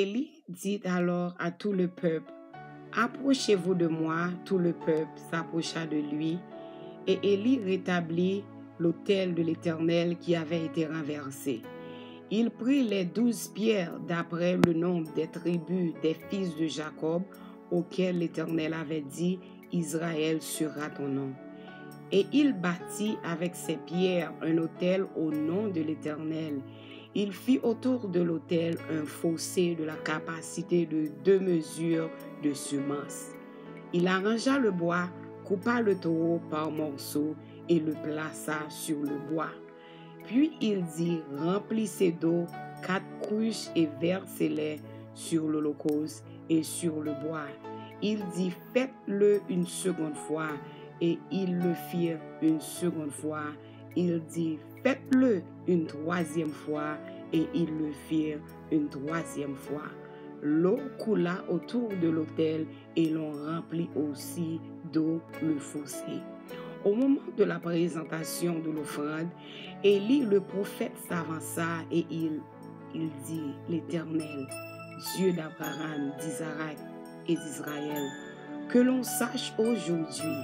Élie dit alors à tout le peuple, « Approchez-vous de moi. » Tout le peuple s'approcha de lui, et Élie rétablit l'autel de l'Éternel qui avait été renversé. Il prit les 12 pierres d'après le nombre des tribus des fils de Jacob, auxquels l'Éternel avait dit, « Israël sera ton nom. » Et il bâtit avec ces pierres un autel au nom de l'Éternel. Il fit autour de l'autel un fossé de la capacité de 2 mesures de semence. Il arrangea le bois, coupa le taureau par morceaux et le plaça sur le bois. Puis il dit, remplissez d'eau 4 cruches et versez-les sur l'holocauste et sur le bois. Il dit, faites-le une seconde fois, et ils le firent une seconde fois. Il dit, faites-le une 3e fois, et ils le firent une 3e fois. L'eau coula autour de l'autel, et l'on remplit aussi d'eau le fossé. Au moment de la présentation de l'offrande, Élie le prophète s'avança et il dit, l'Éternel, Dieu d'Abraham, d'Isaac et d'Israël, que l'on sache aujourd'hui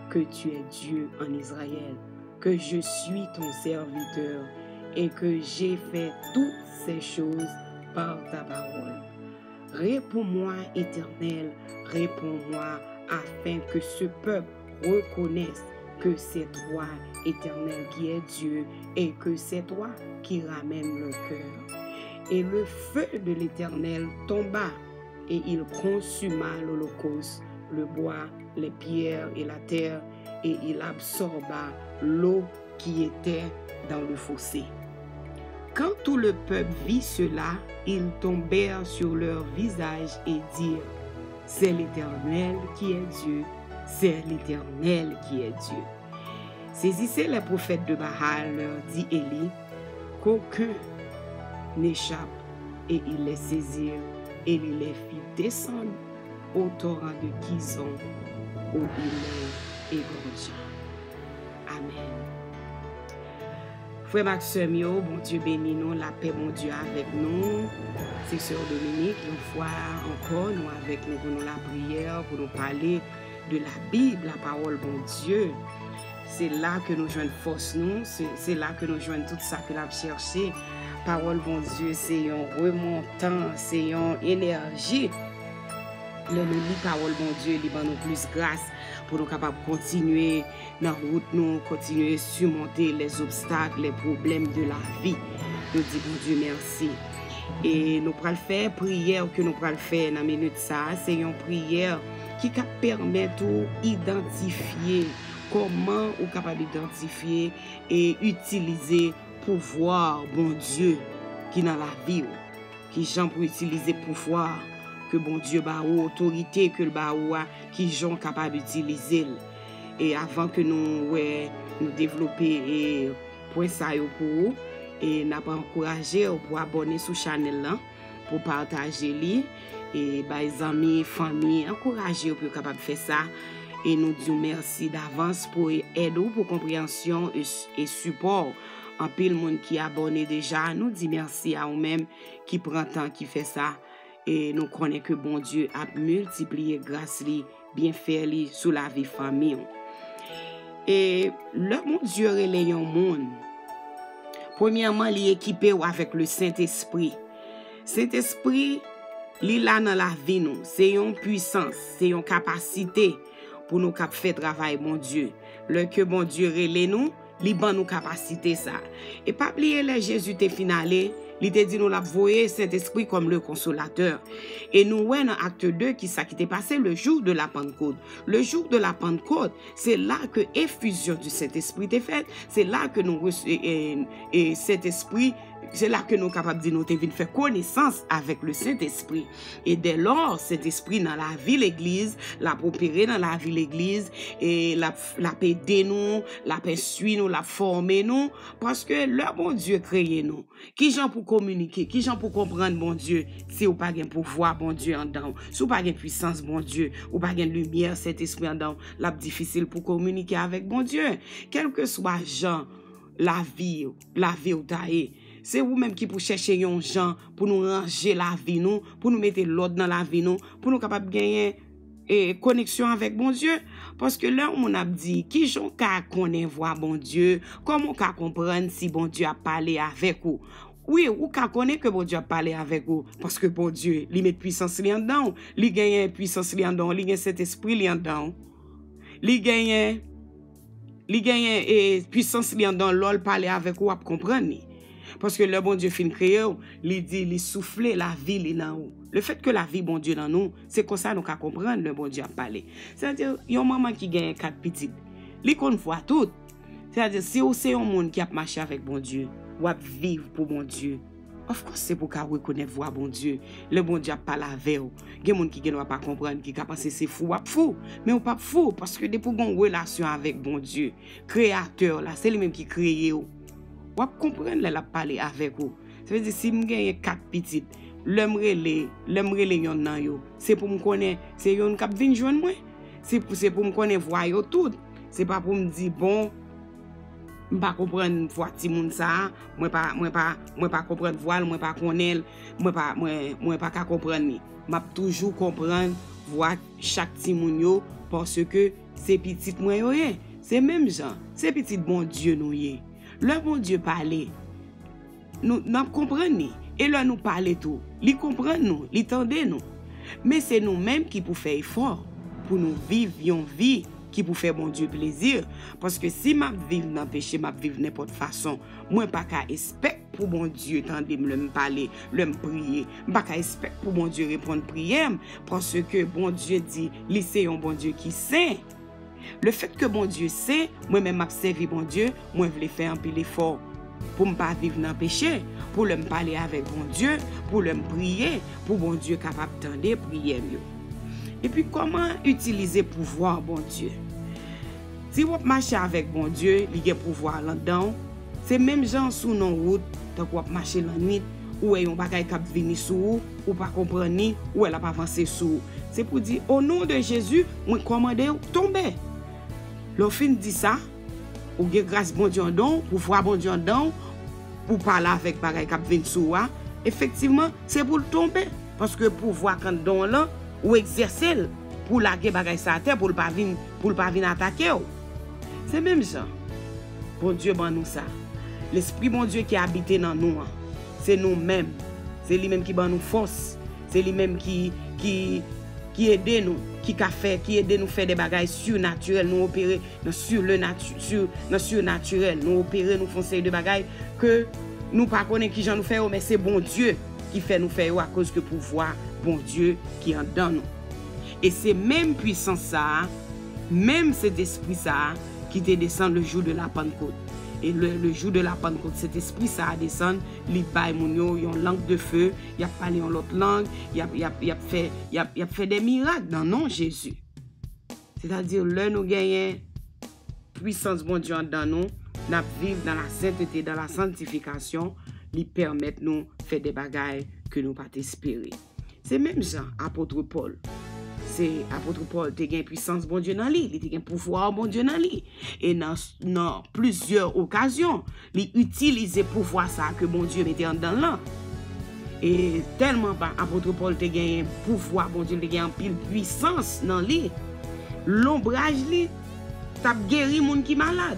que tu es Dieu en Israël, que je suis ton serviteur et que j'ai fait toutes ces choses par ta parole. Réponds-moi, Éternel, réponds-moi, afin que ce peuple reconnaisse que c'est toi, Éternel, qui es Dieu, et que c'est toi qui ramène le cœur. Et le feu de l'Éternel tomba, et il consuma l'holocauste, le bois, les pierres et la terre, et il absorba l'eau qui était dans le fossé. Quand tout le peuple vit cela, ils tombèrent sur leur visage et dirent, « C'est l'Éternel qui est Dieu, c'est l'Éternel qui est Dieu. » Saisissez les prophètes de Baal, leur dit Élie, qu'aucun n'échappe, et ils les saisirent, et il les fit descendre au torrent de Kizon, où il les égorgea. Amen. Frère Maxime, bon Dieu bénis nous, la paix, bon Dieu avec nous. C'est Sœur Dominique, une fois encore, nous avec nous pour nous la prière, pour nous parler de la Bible, la parole, bon Dieu. C'est là que nous joignons force, nous, c'est là que nous joignons tout ça que nous avons cherché. Parole, bon Dieu, c'est un remontant, c'est une énergie. Le lit, parole, bon Dieu, il nous plus grâce pour nous capables de continuer dans la route, nous continuer à surmonter les obstacles, les problèmes de la vie. Nous disons, bon Dieu, merci. Et nous pourrons faire prière que nous pourrons faire dans la minute ça, c'est une prière qui permet d'identifier comment on est capable d'identifier et utiliser pouvoir, bon Dieu, qui est dans la vie, qui gens pour utiliser pouvoir que bon Dieu ba ou autorité que le ba ou qui sont capables d'utiliser. Et avant que nous développer et point ça pour vous, et n'a pas encouragé pour abonner sur channel là pour partager li et les amis, famille, encourager pour capable faire ça. Et nous disons merci d'avance pour aide ou pour compréhension et support. En pile monde qui abonné déjà, nous dit merci à vous-même qui prend temps qui fait ça. Et nous connaissons que bon Dieu a multiplié grâce li, bien fait li sous la vie famille. Et le bon Dieu relève un monde. Premièrement, il est équipé avec le Saint-Esprit. Saint-Esprit, il là dans la vie nous, c'est une puissance, c'est une capacité pour nous faire travail bon Dieu. Le que bon Dieu relève nous, il ban nous capacité ça. Et pas oublier les Jésus te finalé. Il te dit nous la voyer Saint-Esprit comme le consolateur. Et nous voyons dans acte 2 qui s'est passé le jour de la Pentecôte. Le jour de la Pentecôte, c'est là que effusion du Saint-Esprit est faite. C'est là que nous et Saint-Esprit, c'est là que nous sommes capables de nous faire connaissance avec le Saint-Esprit. Et dès lors, cet esprit dans la vie l'église, l'a opéré dans la vie l'église, et l'a aidé nous, l'a suivi nous, l'a formé nous, parce que le bon Dieu créé nous. Qui gens pour communiquer, qui gens pour comprendre bon Dieu, si ou pas gain pouvoir bon Dieu en dedans, si ou pas gain puissance bon Dieu, ou pas gain lumière cet esprit en dedans, l'a difficile pour communiquer avec bon Dieu. Quel que soit Jean, la vie ou taille. c'est vous-même qui pour chercher yon gens pour nous ranger la vie nous, pour nous mettre l'ordre dans la vie nous, pour nous capable gagner connexion avec bon Dieu. Parce que là, on a dit, qui j'en ka connaît voir bon Dieu, comment ka comprendre si bon Dieu a parlé avec vous. Oui, ou ka connaît que bon Dieu a parlé avec vous, parce que bon Dieu, il met puissance li en dedans, il gagne puissance li en dedans, il gagne cet esprit li en dedans, il gagne puissance li en dedans, l'ol parler avec vous, à comprendre. Parce que le bon Dieu fin créé, il dit, il souffle la vie li dans nous. Le fait que la vie bon Dieu dans nous, c'est comme ça nous ka comprendre le bon Dieu a parlé. C'est-à-dire, yon maman qui gagne 4 petites, li kon voit tout. C'est-à-dire, si vous c'est un monde qui a marché avec bon Dieu, ou à vivre pour bon Dieu, of course c'est pour qu'à reconnaître voir bon Dieu. Le bon Dieu a pas la veille. Il y a des gens qui ne pas comprendre, qui a pensé c'est fou, fou. Mais on pas fou, parce que depuis qu'on a une relation avec bon Dieu, créateur, là, c'est lui-même qui crée. Ou comprendre, là, parler avec vous. Ça veut dire, si je gagne 4 petites, l'homme relé yon nan yo, c'est pour me connaître, c'est yon qui vient joindre moi. C'est pour me connaître voir yo tout. C'est pas pour me dire, bon, je ne pas comprendre voir ti moun ça, moi pas comprendre voile, moi pas connaître, moi pas comprendre ni. M'a toujours comprendre voir chaque ti moun yo parce que c'est petit moi yo yé. C'est même gens, c'est petit bon Dieu nous yé. Le bon Dieu parler. Nous comprenons et là nous parler tout. Li comprend nous, li tende nous. Mais c'est nous-mêmes qui pour faire effort pour nous vivre une vie qui pour faire bon Dieu plaisir. Parce que si m'a vivre dans le péché, m'a vivre n'importe façon, moi pas qu'à espérer pour bon Dieu tendre me parler, me prier, pas qu'à espérer pour bon Dieu répondre prière parce que bon Dieu dit, lui c'est un bon Dieu qui sait. Le fait que bon Dieu sait, moi-même m'a servi bon Dieu, moi je voulais faire un peu l'effort pour ne pas vivre dans le péché, pour me parler avec bon Dieu, pour me prier, pour bon Dieu capable d'entendre prier mieux. Et puis, comment utiliser pouvoir, bon Dieu? Si vous marchez avec bon Dieu, il y a pouvoir là-dedans, c'est même gens sous nos routes, tant que vous marchez la nuit, ou yon bagay kap vini sou, ou pas comprendre ni, ou elle a pas avancé sou. C'est pour dire, au nom de Jésus, moi commande ou tomber. Le fin dit ça, ou gen grâce bon Dieu en don, pouvoir bon Dieu en don, pour parler avec bagay kap vini sou, effectivement, c'est pour le tomber. Parce que pouvoir quand don là, ou exercer pour la bagay sa terre pour le pas venir attaquer. C'est même ça. Bon Dieu ban nous ça. L'esprit bon Dieu qui habite dans nous, c'est nous-mêmes. C'est lui-même qui ban nous force. C'est lui-même qui aide nous, qui aide nous faire des bagages surnaturels, nous opérer dans surnaturel, nous opérer nous foncer de bagages que nous pas connaître qui j'en nous faire mais c'est bon Dieu qui fait nous faire à cause que pouvoir bon Dieu qui est dans nous. Et c'est même puissance ça, même cet esprit ça, qui te descend le jour de la Pentecôte. Et le jour de la Pentecôte, cet esprit ça descend, il baille mon yo, une langue de feu, il a parlé en l'autre langue, il a fait des miracles dans le nom de Jésus. C'est-à-dire, là nous gagnons puissance bon Dieu dans nous, nous vivons dans la sainteté, dans la sanctification, lui permettre nous faire des bagailles que nous pas espérer. C'est même ça, apôtre Paul. C'est apôtre Paul qui a une puissance bon Dieu dans lui, il a un pouvoir bon Dieu dans lui. Et dans plusieurs occasions, il utilise le pouvoir ça que bon Dieu mettait en dedans là. Et tellement pas apôtre Paul a un pouvoir bon Dieu, il a une pile puissance dans lui. L'ombrage lui, t'a guéri moun qui malade.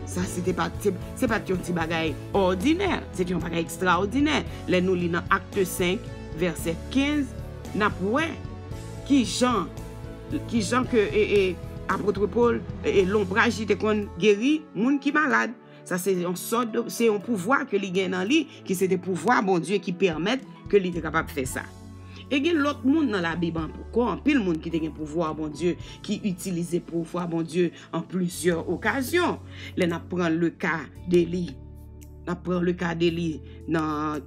Ça c'est pas un petit bagage ordinaire, c'est un bagage extraordinaire. Là nous lisons dans Acte 5 verset 15, n'a point qui Jean que apôtre Paul et l'ombrage était qu'on guéri moun qui malade. Ça c'est un pouvoir que li gagne dans lui qui c'est des pouvoirs bon Dieu qui permettent que li est capable de faire ça. Et il y a l'autre monde dans la Bible, pourquoi? Pile monde qui a un pouvoir, bon Dieu, qui utilise le pouvoir, bon Dieu, en plusieurs occasions. Là, on prend le cas d'Élie. On prend le cas d'Élie.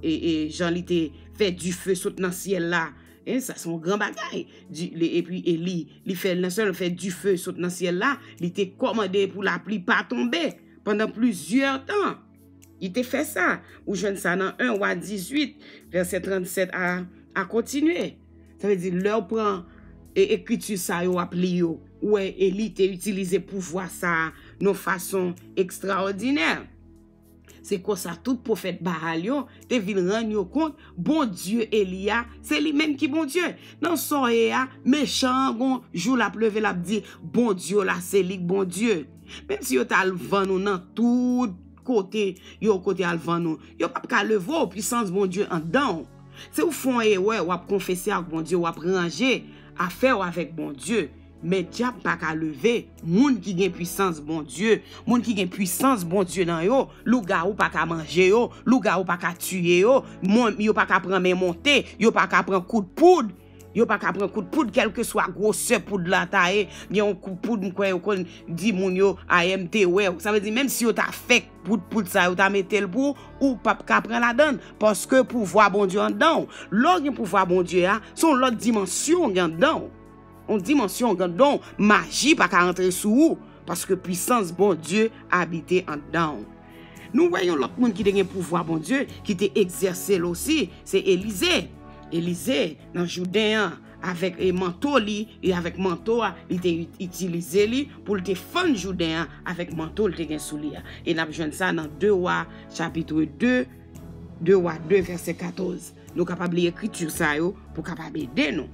Et Jean-Li fait du feu saute dans le ciel là. Et ça, c'est un grand bagaille. Et puis Élie, il fait du feu saute dans le ciel là. Il était commandé pour la pluie pas tomber pendant plusieurs temps. Il t'a fait ça. Ou je ne sais dans 1 Roi 18, verset 37 à continuer. Ça veut dire, leur prend et écriture ça, yo appli yo. Ouais, Élie t'a utilisé pouvoir ça de façon extraordinaire. C'est comme ça, tout prophète Baal yo, te vin rendre compte, bon Dieu Elia, c'est lui-même qui bon Dieu. Dans son méchant, gon, jour la pleuve, la dit, bon Dieu là, c'est lui, bon Dieu. Même si yo ta le vent nous dans tout côté, yo côté al vent nous, yo pas ka lever puissance bon Dieu en dedans. C'est au fond ouais, ou a confesser avec bon Dieu, ou a ranger affaire avec bon Dieu. Mais diable pas qu'à lever, moun qui gen puissance bon Dieu, moun qui gen puissance bon Dieu dans yo, louga ou pas qu'à manger yo, louga ou pas qu'à tuer yo, moun yo pas qu'à prendre men monter, yo pas qu'à prendre coup de poudre, yo pas qu'à prendre coup de poudre quel que soit grosseur poudre la taille, bien un coup de poudre quoi yo dit moun yo AMT ouais, ça veut dire même si yo t'a fait poudre ça yo t'a metté le pour ou pas qu'à prendre la donne parce que pouvoir bon Dieu en dedans, l'autre pouvoir bon Dieu a son l'autre dimension en dedans. On dimension donc magie pas qu'à rentrer sous parce que puissance bon Dieu habité en dedans. Nous voyons l'autre monde qui a un pouvoir bon Dieu qui t'a exercé aussi, c'est Élisée. Élisée dans Judéen avec manteau li et avec manteau il t'a utilisé li pour te fendre Judéen avec manteau il t'a gen sous li. Et n'a besoin ça dans 2 Rois chapitre 2 verset 14. Nous capable l'écriture ça yo pour capable aider nous.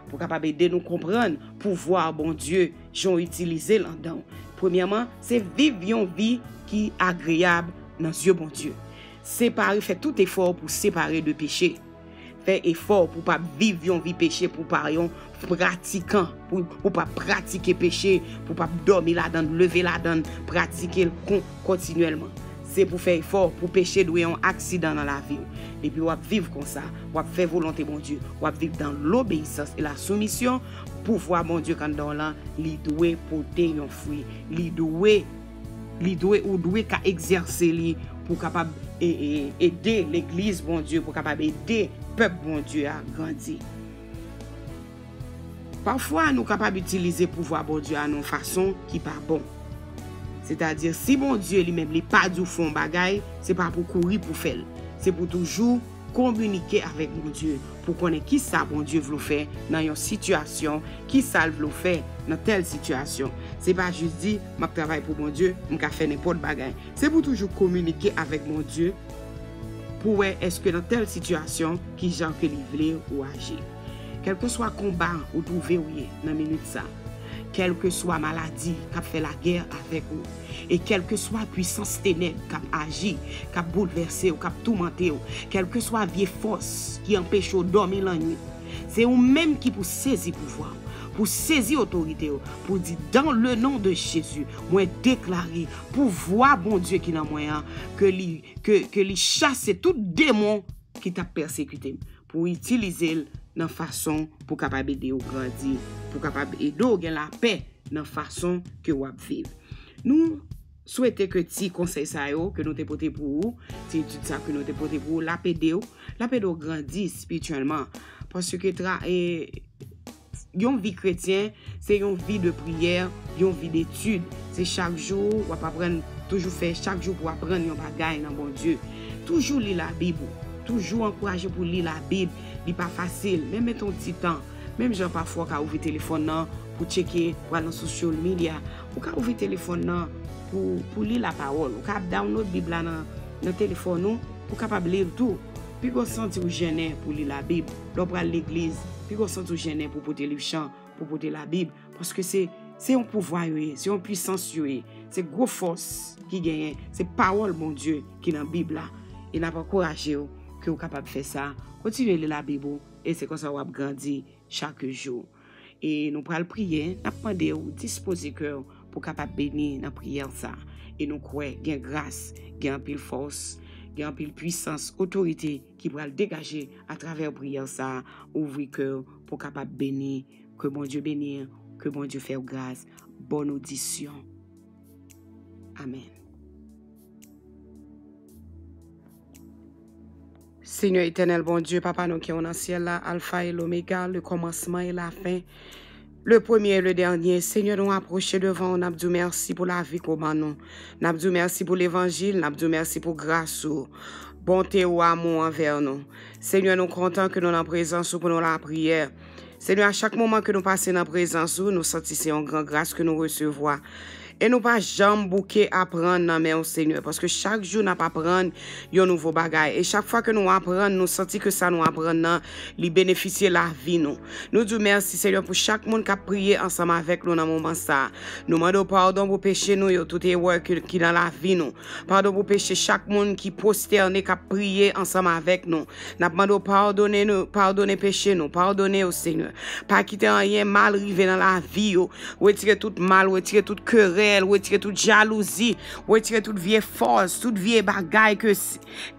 Pour capable aider nous comprendre pouvoir bon Dieu j'ont utilisé là-dedans. Premièrement, c'est vivre une vie qui est agréable dans yeux bon Dieu. Séparer, faire tout effort pour séparer de péché. Faire effort pour pas vivre une vie péché pour pas un pratiquant pour pas pratiquer péché, pour pas dormir là-dedans, lever là-dedans, pratiquer continuellement. C'est pour faire effort pour pécher doué un accident dans la vie. Et puis, on va vivre comme ça. On va faire volonté, bon Dieu. On va vivre dans l'obéissance et la soumission. Pour voir, bon Dieu, quand dans l'an, il doit porter un fruit. Il doit exercer pour capable aider l'église, bon Dieu, pour capable aider le peuple, bon Dieu, à grandir. Parfois, nous sommes capables d'utiliser le pouvoir, bon Dieu, à une façon qui n'est pas bon. C'est-à-dire, si bon Dieu lui-même n'est pas du fond bagaille, ce n'est pas pour courir pour faire. C'est pour toujours communiquer avec mon Dieu. Pour connaître qui ça, bon Dieu, veut faire dans une situation, qui ça veut faire dans telle situation. Ce n'est pas juste dire, je travaille pour mon Dieu, je vais faire n'importe bagaille. C'est pour toujours communiquer avec mon Dieu. Pour voir est-ce que dans telle situation, qui gens que livrer ou agir. Quel que soit le combat ou trouver dans la minute ça. Quelle que soit maladie qui a fait la guerre avec vous, et quelle que soit puissance ténèbres qui a agi, qui a bouleversé ou qui a tourmenté, quelle que soit vieille force qui empêche de dormir la nuit, c'est vous-même qui pour saisir pouvoir, pour saisir autorité, pour dire dans le nom de Jésus, moi déclarer pouvoir bon Dieu qui est dans moi, que lui chasse tout démon qui t'a persécuté, pour utiliser dans façon pour capable aider au grandir, pour capable aider au gagner la paix dans façon que vous vivre. Nous souhaitons que ti conseil ça yo que nous te porter pour vous, ti tout ça que nous te porter pour la aider au grandir spirituellement parce que une vie chrétienne, c'est une vie de prière, une vie d'étude, c'est chaque jour on va apprendre toujours faire chaque jour pour apprendre un bagage dans bon Dieu. Toujours lire la Bible, toujours encourager pour lire la Bible. Il n'est pas facile, même ton petit temps. Même gens parfois qui ouvert le téléphone pour checker, pour aller sur social media, ou qui ouvert le téléphone pour lire la parole, ou qui download la Bible dans le téléphone pour capable lire tout. Puis qu'on sent gêné pour lire la Bible, pour aller à l'église, puis qu'on sent gêné pour porter le chant, pour porter la Bible, parce que c'est un pouvoir, c'est une puissance, c'est une grosse force qui gagne, c'est parole, mon Dieu, qui est dans la Bible. Et n'a pas encouragé que vous êtes capable de faire ça. Continuez à lire la Bible et c'est comme ça que vous grandir chaque jour. Et nous pourrons prier, nous demander ou disposer cœur pour capable bénir dans la prière ça. Et nous croyons qu'il y a grâce, qu'il y a pile force, qu'il y a pile puissance, autorité qui pourra le dégager à travers la prière ça. Ouvrir cœur pour capable bénir, que mon Dieu bénisse, que mon Dieu fasse grâce. Bonne audition. Amen. Seigneur éternel, bon Dieu, Papa, nous qui sommes dans le ciel, là, Alpha et l'Oméga, le commencement et la fin, le premier et le dernier. Seigneur, nous approchons devant, nous disons merci pour la vie qu'on a nous. Nous disons merci pour l'évangile, nous disons merci pour grâce, bonté ou amour envers nous. Seigneur, nous comptons que nous sommes en présence pour nous la prière. Seigneur, à chaque moment que nous passons dans la présence, nous sentissons une grande grâce que nous recevons. Et nous pas jamais bouquer apprendre dans mais au Seigneur parce que chaque jour n'a pas apprendre un nouveau bagage et chaque fois que nous apprenons nous sentons que ça nous apprend li bénéficier la vie nous. Nous disons merci Seigneur pour chaque monde qui a prié ensemble avec nous dans moment ça. Nous demandons pardon pour péché nous tout erreur qui dans la vie nous. Pardon pour péché chaque monde qui posterné qui a prié ensemble avec nous. Nous demandons pardonner péché nous, pardonner au Seigneur. Pas quitter rien mal arrivé dans la vie, retirer tout mal, retirer toute querelle, retirer toute jalousie, retirer toute vieille force, toute vieille bagaille que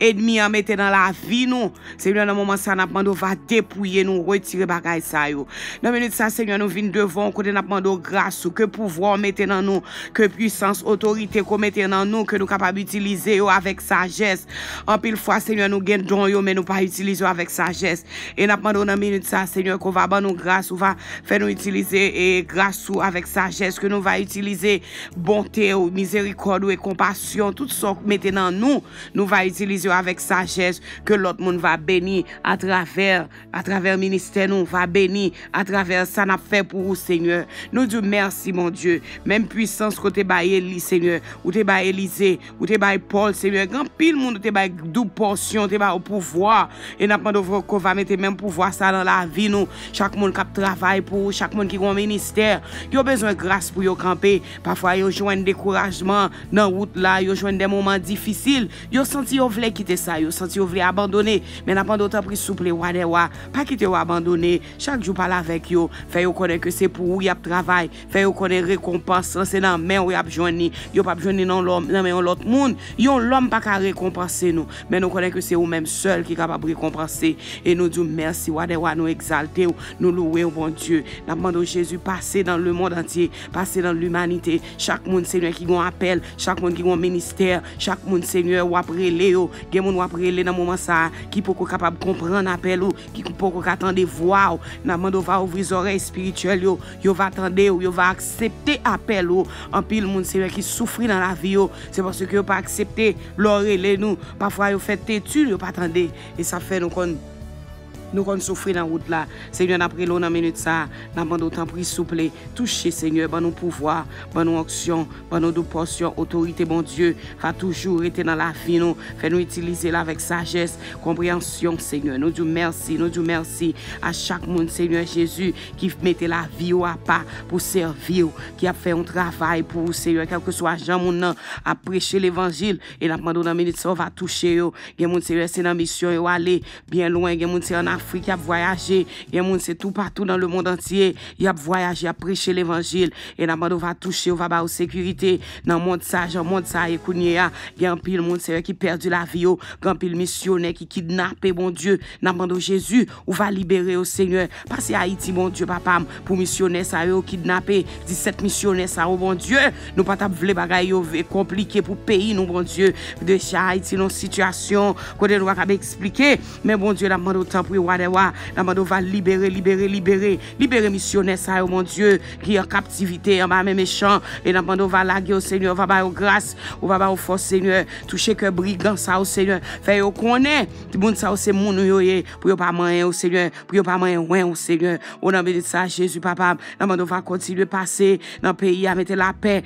ennemi a mette dans la vie nous. Seigneur, dans le moment ça n'a demandé va dépouiller nous, retirer bagaille ça yo. Dans minute ça Seigneur nous vinn devant côté n'a demandé grâce que pouvoir mettre dans nous, que puissance, autorité qu'on mette dans nous que nous capable utiliser avec sagesse. En pile fois Seigneur nous gagne don yo mais nous pas utiliser avec sagesse. Et n'a demandé dans minute ça Seigneur qu'on va nous grâce, ou va faire nous utiliser et grâce ou avec sagesse que nous va utiliser bonté ou miséricorde ou compassion tout ce que mettez dans nous va utiliser avec sagesse que l'autre monde va bénir à travers ministère nous va bénir à travers ça n'a fait pour vous Seigneur. Nous disons merci mon Dieu, même puissance côté ba Élie Seigneur ou te ba Élisée ou te ba Paul Seigneur, grand pile monde te ba double portion te ba au pouvoir et n'a pas de qu'on va mettre même pouvoir ça dans la vie nous. Chaque monde qui travaille pour chaque monde qui a un ministère, il a besoin de grâce pour yo camper. Parfois yo joindre découragement dans route là, yo joindre des moments difficiles, yo senti yo vle quitter ça, yo senti yo vle abandonner, mais n'a pas d'autant pris souple wadewa, pas quitter ou abandonner. Chaque jour parler avec yo, fait yo connaître que c'est pour ou y a travail, fait yo connaître récompense, c'est dans main ou y a joindre, yo pas joindre non l'homme, non mais l'autre monde, yo l'homme pas ka récompenser nous, mais nous connaît que c'est ou même seul qui capable récompenser et nous disons merci wadewa, nous exalter, nous louer au bon Dieu. Nous demandons Jésus passer dans le monde entier, passer dans l'humanité. Chaque monde Seigneur qui a un appel, chaque monde qui a un ministère, chaque monde Seigneur ou après Léo, qui monde ou après dans moment ça qui peut capable comprendre appel ou qui peut attendre voix. Nous demandons va ouvrir les oreilles spirituelles yo va attendre yo va accepter appel en pile monde Seigneur qui souffre dans la vie c'est parce que yo pas accepter l'oreille nous parfois yo fait têtu yo pas attendre et ça fait nous qu'on souffre dans la route là. Seigneur, après l'on a minute ça, n'a pas d'autant pris souple, toucher Seigneur, ban nous pouvoir, ban nous action, ban nous portion, autorité, bon Dieu, va toujours être dans la vie nous, fait nous utiliser là avec sagesse, compréhension, Seigneur. Nous disons merci à chaque monde, Seigneur Jésus, qui mettait la vie à pas pour servir, qui a fait un travail pour Seigneur, quel que soit Jean mon à prêcher l'évangile, et n'a pas dans minute ça, va toucher yo, gen moun Seigneur, c'est dans mission yo aller bien loin, gen moun c'est en Afrique, il a voyagé, il y a monde c'est tout partout dans le monde entier, il a voyagé, a prêché l'évangile et n'a pas va toucher, on va ba sécurité dans monde ça, et kounya, il y a un pile monde c'est qui perdu la vie, grand pile missionnaire qui kidnappé bon Dieu, n'a pas Jésus, on va libérer au Seigneur, parce que Haïti bon Dieu papa pour missionnaire ça yo kidnappé 17 missionnaires ça bon Dieu, nous pas t'a vle bagay yo compliqué pour pays nous bon Dieu, de Haïti nos situation côté nous va expliquer, mais bon Dieu n'a pas autant pour la mando va libérer missionnaire ça mon Dieu qui est en captivité en bas même méchant et la mando va laguer au Seigneur va ba grâce ou va ba force Seigneur toucher que brigand ça au Seigneur fait yo connaît moun ça c'est moun yo pour yo pas moyen au Seigneur pour yo pas moyen au Seigneur au nom de ça Jésus papa la mando va continuer passer dans pays à mettre la paix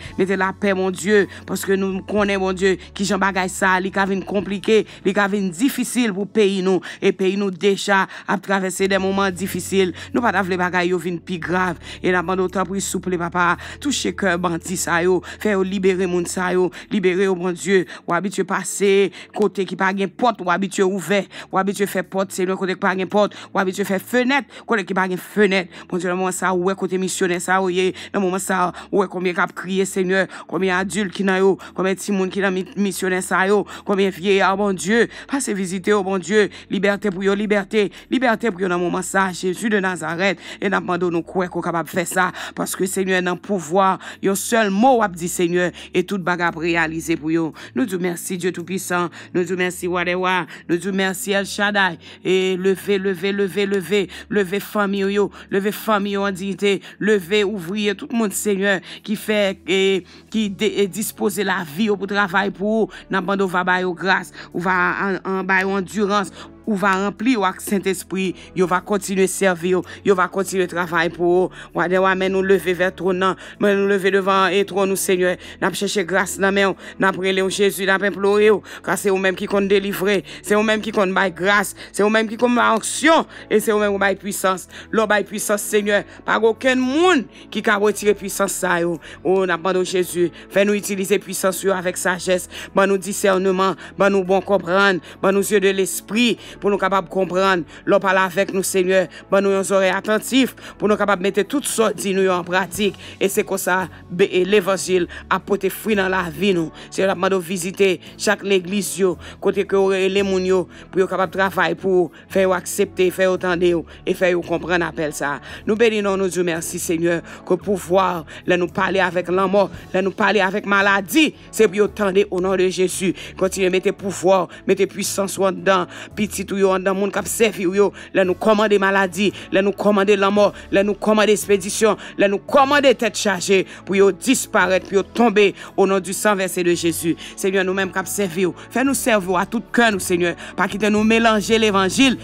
mon Dieu parce que nous connaît mon Dieu qui Jean bagay ça li ka vinn compliqué li ka vinn difficile pour pays nous et pays nous déjà à traverser des moments difficiles. Nous pas d'avoir les bagailles yo vinn plus grave et n'a pas d'autant pour souple papa toucher cœur bandit ça yo faire libérer moun ça yo libérer au bon Dieu ou habitué passer côté qui pas gain porte ou habitué ouvert ou habitué faire porte c'est le côté qui pas gain porte ou habitué faire fenêtre côté qui pas gain fenêtre bon Dieu le moment ça ouais côté missionnaire ça oyé le moment ça ouais combien cap crier Seigneur combien adultes qui nan yo combien petit monde qui dans missionnaire ça yo combien vieillard bon Dieu passer visiter au bon Dieu liberté pour yo liberté pour dans moment ça Jésus de Nazareth et n'a demandé nous quoi qu'on capable faire ça parce que Seigneur dans pouvoir un seul mot a dit Seigneur et toute bagarre réalisé pour yo nous disons merci Dieu tout puissant nous disons merci Wadewa nous disons merci El Shaddai et lever famille en dignité lever ouvrier tout le monde Seigneur qui fait et qui disposer la vie pour travail pour n'a demandé va ba grâce ou va en ba endurance ou va remplir avec Saint-Esprit, yo va continuer servir, yo va continuer travailler pour ou mais nous lever vers ton nom, mais nous lever devant et trop nous Seigneur, n'a chercher grâce dans main, n'a prier Jésus, n'a implorer car c'est vous même qui compte délivrer, c'est vous même qui compte bailler grâce, c'est vous même qui compte action et c'est vous même qui bailler puissance. L'on bailler puissance Seigneur, pas aucun monde qui a retirer puissance ça yo. Oh n'a pas de Jésus, fais nous utiliser puissance avec sagesse, bon nous discernement, bon nous bon comprendre, bon nous yeux de l'esprit pour nous capables de comprendre. L'on parle avec nous Seigneur, bon nous oreilles attentifs pour nous capables de mettre toutes sortes de en pratique et c'est comme ça l'évangile a porté fruit dans la vie nous. C'est la demande de visiter chaque l'église yo, côté que les moun yo pour capable travailler pour faire accepter, faire entendre et faire comprendre appel ça. Nous bénissons nous Dieu merci Seigneur que pouvoir là nous parler avec la mort, là nous parler avec maladie, c'est pour entendre au nom de Jésus. Continuez mettez pouvoir, mettez puissance en dedans, petit ou yo en dedans monde qui servi yo, là nous commander maladie, là nous commander la mort, là nous commander expédition, là nous commander tête chargée pour yo disparaître, pour yo tomber au nom du sang versé de Jésus. Seigneur nous-mêmes qui servir, fais-nous servir à tout cœur nous Seigneur, pas quitter nous mélanger l'évangile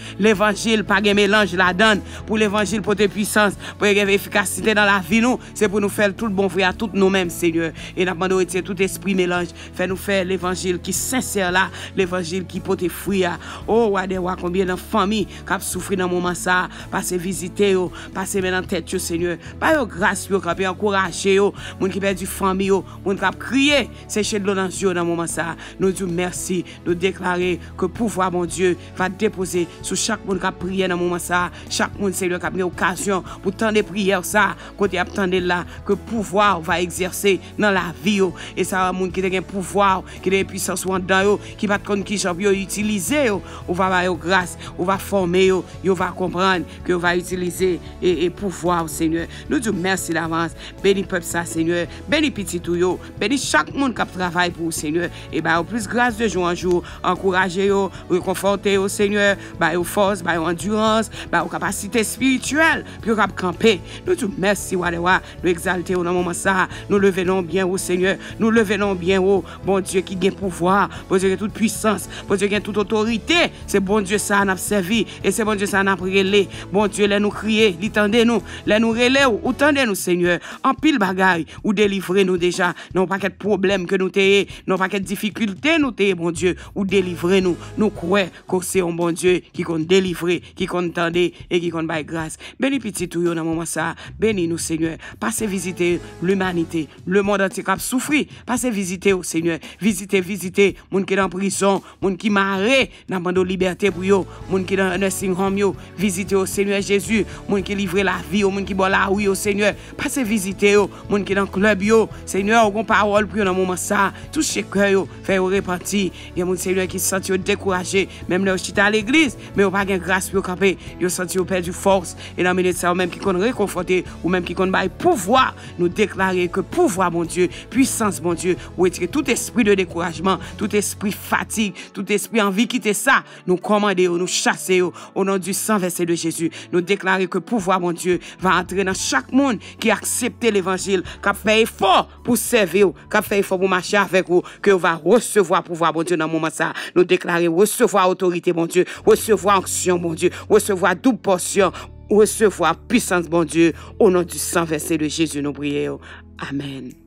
pas de mélange la donne pour l'évangile pour tes puissances, pour avoir efficacité dans la vie nous, c'est pour nous faire tout le bon fruit à tout nous-mêmes Seigneur. Et nous demandons de tout esprit mélange, fais-nous faire l'évangile qui sincère là, l'évangile qui porte fruit. Oh wadewa combien de familles qui ont souffert dans moment ça, passer visiter yo, passer dans tête yo Seigneur. Pas yo grâce yo qui encourager yo, moun qui perdu famille yo, moun qui a crié, sécher de l'eau dans yeux dans moment ça. Nous disons merci, nous déclarer que pouvoir mon Dieu va déposer sur chaque monde qui a prié dans moment ça, chaque monde Seigneur qui a pris occasion pour tendre prière ça, côté attendre là que pouvoir va exercer dans la vie yo. Et ça monde qui a un pouvoir, qui a une puissance dedans yo, qui va connaître qui j'en utiliser yo, on va avoir grâce, on va former yo, yo va comprendre que on va utiliser et pouvoir Seigneur. Nous disons merci d'avance. Bénis peuple ça Seigneur, bénis petit tout yo, bénis chaque monde qui travaille pour Seigneur et bah au plus grâce de jour en jour, encourager yo, réconforter yo Seigneur, bah au force, bah endurance, bah aux capacités spirituelles puis cap camper. Nous disons merci wadewa, nous exalter au moment ça, nous levons bien au Seigneur, nous levons bien au bon Dieu qui gagne pouvoir, bon Dieu qui a toute puissance, bon Dieu qui a toute autorité, c'est bon Dieu ça n'a servi et c'est bon Dieu ça n'a relé. Bon Dieu là nous crier, l'étendez nous, là nous relé ou tendez nous Seigneur, en pile bagaille ou délivrer nous déjà, non pas quel problème que nous t'ayons, non pas quelle difficulté nous t'ayons bon Dieu, ou délivrer nous, nous croyons que c'est un bon Dieu qui compte délivrer, qui compte tendre et qui compte bailler grâce. Bénis petit tout yo dans moment ça, bénis nous Seigneur, passez visiter l'humanité, le monde entier qui a souffert, passez visiter au Seigneur, visiter moun qui dans prison, moun qui maré dans bande de liberté pour yo, moun qui dans nursing home yo, visiter au Seigneur Jésus, moun qui livre la vie, moun qui boit la oui au Seigneur, passez visiter yo, moun qui dans club yo, Seigneur, on parole pour yo dans moment ça, toucher cœur yo, faire repentir, il y a moun Seigneur qui sent yo découragé, même leur chita à l'église, mais on pas gain grâce pour camper, yo senti yo perdu force et dans minute ça même qui qu'on réconforter ou même qui qu'on bail pouvoir nous déclarer que pouvoir mon Dieu, puissance mon Dieu, ou retirer tout esprit de découragement, tout esprit fatigue, tout esprit envie quitter ça, nous commander, nous chasser au nom du sang versé de Jésus, nous déclarer que pouvoir mon Dieu va entrer dans chaque monde qui a accepté l'évangile, qui a fait effort pour servir, qui a fait effort pour marcher avec vous, que va recevoir pouvoir mon Dieu dans le moment ça, nous déclarer recevoir autorité mon Dieu, recevoir action mon Dieu, recevoir double portion, recevoir puissance mon Dieu, au nom du sang versé de Jésus nous prions. Amen.